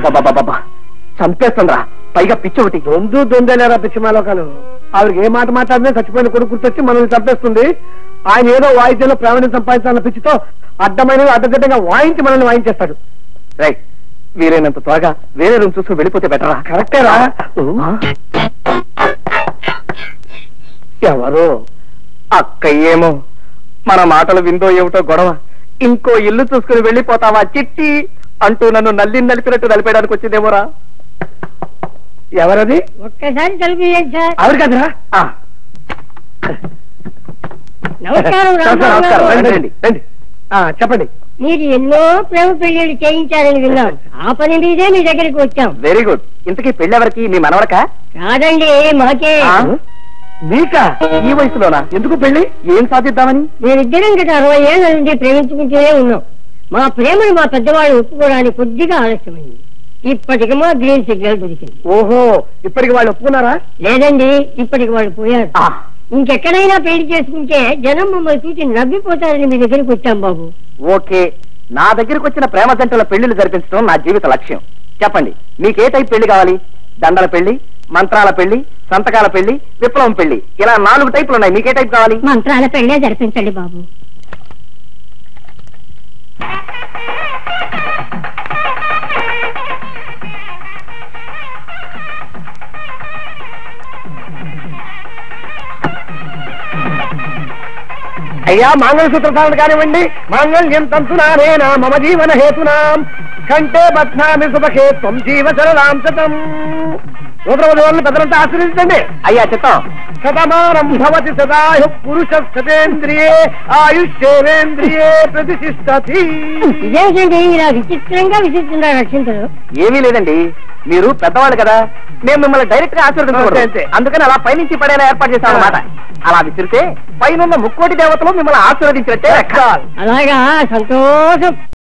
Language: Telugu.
బాబా చంపేస్తుందా, పైగా పిచ్చి ఒకటి. దొందేలేరా పిచ్చిమాలోకాలు. ఆవిడకి ఏ మాట మాట్లాడినా చచ్చిపోయిన కొడుకు గుర్తొచ్చి మనల్ని చంపేస్తుంది. ఆయన ఏదో వాయిద్యంలో ప్రేమని సంపాదించాలన్న పిచ్చితో అడ్డమైనవి అడ్డదిడ్డంగా వాయించి మనల్ని వాయించేస్తాడు. రైట్, వీలైనంత త్వరగా వేరే రూమ్ చూసుకుని వెళ్ళిపోతే బెటరా? కరెక్టేరా. ఎవరో అక్క ఏమో మన మాటలు విందో ఏమిటో గొడవ. ఇంకో ఇల్లు చూసుకుని వెళ్ళిపోతావా చిట్టి అంటూ నన్ను నలిపినట్టు నలిపేయడానికి వచ్చిందేమోరా. ఎవరది? ఒక్కసారి తలుపు సార్. ఆవిడ కదరా? నమస్కారం. రండి. చెప్పండి. మీరు ఎన్నో ప్రేమ పెళ్లిళ్ళు చేయించారని విన్నాం. ఆ పని మీదే మీ దగ్గరికి వచ్చాం. Very good. ఇంతకీ పెళ్ళెవరికి? మీ మనవడకా? కాదండి, మాకే. మీకా? ఈ వయసులోనా? ఎందుకు పెళ్లి? ఏం సాధిద్దామని? మేమిద్దరం గత 60 ఏళ్ల నుండి ప్రేమించుకుంటూనే ఉన్నాం. మా ప్రేమను మా పెద్దవాళ్ళు ఒప్పుకోవడానికి కొద్దిగా ఆలస్యమైంది. ఇప్పటికి మా గ్రీన్ సిగ్నల్ దొరికింది. ఓహో, ఇప్పటికి వాళ్ళు ఒప్పుకున్నారా? లేదండి, ఇప్పటికి వాళ్ళు పోయారు. ఇంకెక్కడైనా పెళ్లి చేసుకుంటే జనం మమ్మల్ని చూసి నవ్విపోతారని మీ దగ్గరికి వచ్చాం బాబు. ఓకే, నా దగ్గరకు వచ్చిన ప్రేమ జంటల పెళ్లిళ్ళు జరిపించడం నా జీవిత లక్ష్యం. చెప్పండి, మీకే టైప్ పెళ్లి కావాలి? దండల పెళ్లి, మంత్రాల పెళ్లి, సంతకాల పెళ్లి, విప్లవం పెళ్లి, ఇలా 4 టైపులు ఉన్నాయి. మీకే టైప్ కావాలి? మంత్రాల పెళ్లే జరిపించండి బాబు. అయ్యా, మంగళసూత్రధారణ కానివ్వండి. మాంగళ్యం తంతునానేనా మమ జీవన హేతునాం కంటే బధ్నామి సుభకే త్వం జీవ శరదాం శతం. సూత్రవధువులను పెద్దలంతా ఆశీర్వదించండి. అయ్యా చిత్తం. శతమానం భవతి సదాయు పురుష శతేంద్రియే ఆయుష్యేంద్రియే ప్రతిష్టతి. ఇదేంటండి ఇలా విచిత్రంగా రక్షించరు? ఏమీ లేదండి, మీరు పెద్దవాళ్ళు కదా, మేము మిమ్మల్ని డైరెక్ట్ గా ఆశీర్వదించకూడదు. అందుకని అలా పైనుంచి పడేలా ఏర్పాటు చేశాం అన్నమాట. అలా విసిరితే పైనున్న 3 కోటి దేవతలు మిమ్మల్ని ఆశీర్వదించినట్టే. అలాగా, సంతోషం.